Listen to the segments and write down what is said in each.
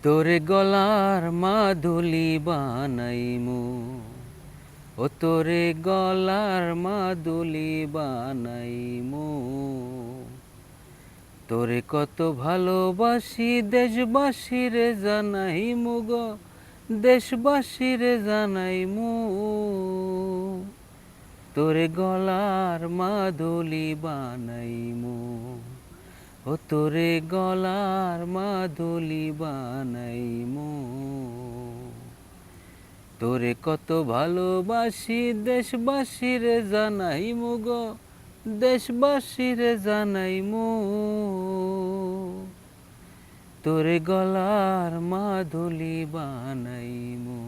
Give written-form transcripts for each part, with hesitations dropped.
তোরে গলার মাদুলি বানাইমু, ও তোরে গলার মাদুলি বানাইমু। তোরে কত ভালোবাসি দেশবাসীরে জানাইমু গো, দেশবাসীরে জানাইমু। তোরে গলার মাদুলি বানাইমু, ও তোরে গলার মাদুলি বানাইমু। তোরে কত ভালোবাসি দেশবাসীরে জানাইমু গো, দেশবাসীরে জানাইমু। তোরে গলার মাদুলি বানাইমু,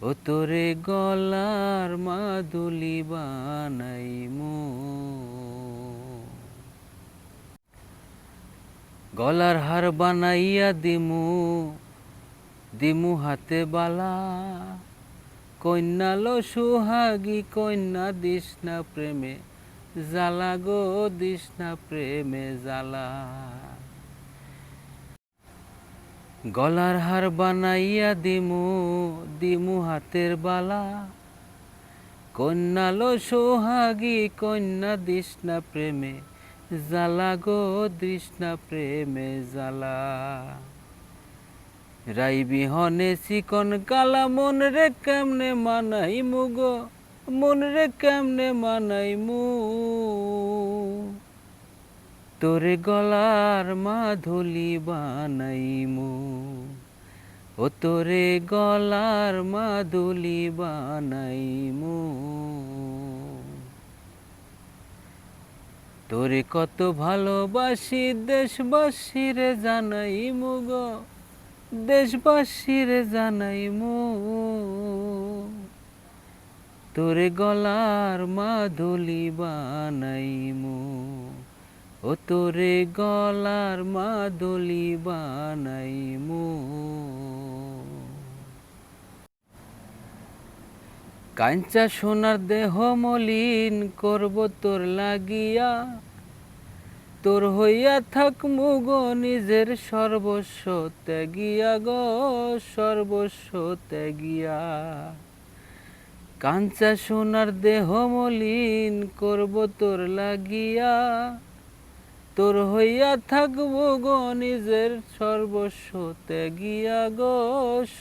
ও তোরে গলার মাদুলি বানাইমু। গলার হার বানাইয়া দিমু, দিমু হাতে বালা। কন্যা লো সুহাগী কন্যা দিস না প্রেমে জ্বালা গো, দিস না প্রেমে জ্বালা। গলার হার বানাইয়া দিমু, দিমু হাতের বালা। কন্যা লো সোহাগী কন্যা দিস না প্রেমে জ্বালা গো, দিস না প্রেমে জ্বালা। রাই বিহনে চিকন কালা মন রে কেমনে মানাইমু গো, মন রে কেমনে মানাইমু। তোরে গলার মাদুলি বানাইমু, ও তোরে গলার মাদুলি বানাইমু। তোরে কত ভালোবাসি দেশবাসীরে জানাইমু গো, দেশবাসীরে জানাইমু। তোরে গলার মাদুলি বানাইমু, ও তোরে গলার মাদুলি বানাইমু। কাঞ্চা সোনার দেহ মলিন করব তোর লাগিয়া। তোর হইয়া থাকমু গো নিজের সর্বস্ব ত্যাগিয়া গো, সর্বস্ব ত্যাগিয়া। কাঞ্চা সোনার দেহ মলিন করব তোর লাগিয়া। তোর হইয়া থাকবো গো নিজের সর্বস্ব ত্যাগিয়া গো,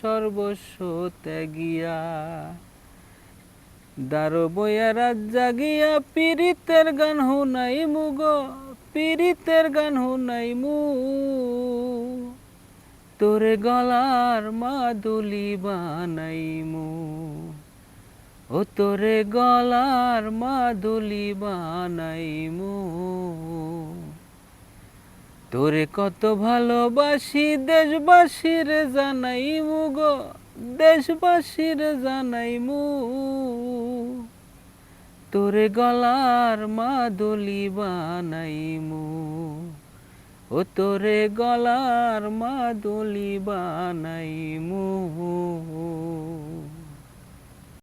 সর্বস্ব ত্যাগিয়া। দারো বইয়া রাত জাগিয়া পীড়িতের গান হুনাইমু গো, পীড়িতের গান হুনাইমু। তোরে গলার মাদুলি বানাইমু, ও তোরে গলার মাদুলি বানাইমু। তোরে কত ভালোবাসি দেশবাসীরে জানাইমু গো, দেশবাসীরে জানাইমু। তোরে গলার মাদুলি বানাইমু, ও তোরে গলার মাদুলি বানাইমু।